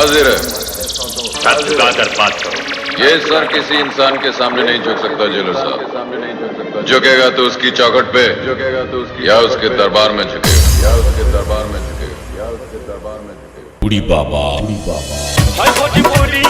हाजिर है। सर झुकाकर बात करो। ये सर किसी इंसान के सामने नहीं झुक सकता जेलर साहब। झुकेगा तो उसकी चौखट पे, या उसके दरबार में झुकेगा, या उसके दरबार में झुकेगा, या उसके दरबार में झुकेगा। बुढ़ी बाबा भोजपुरी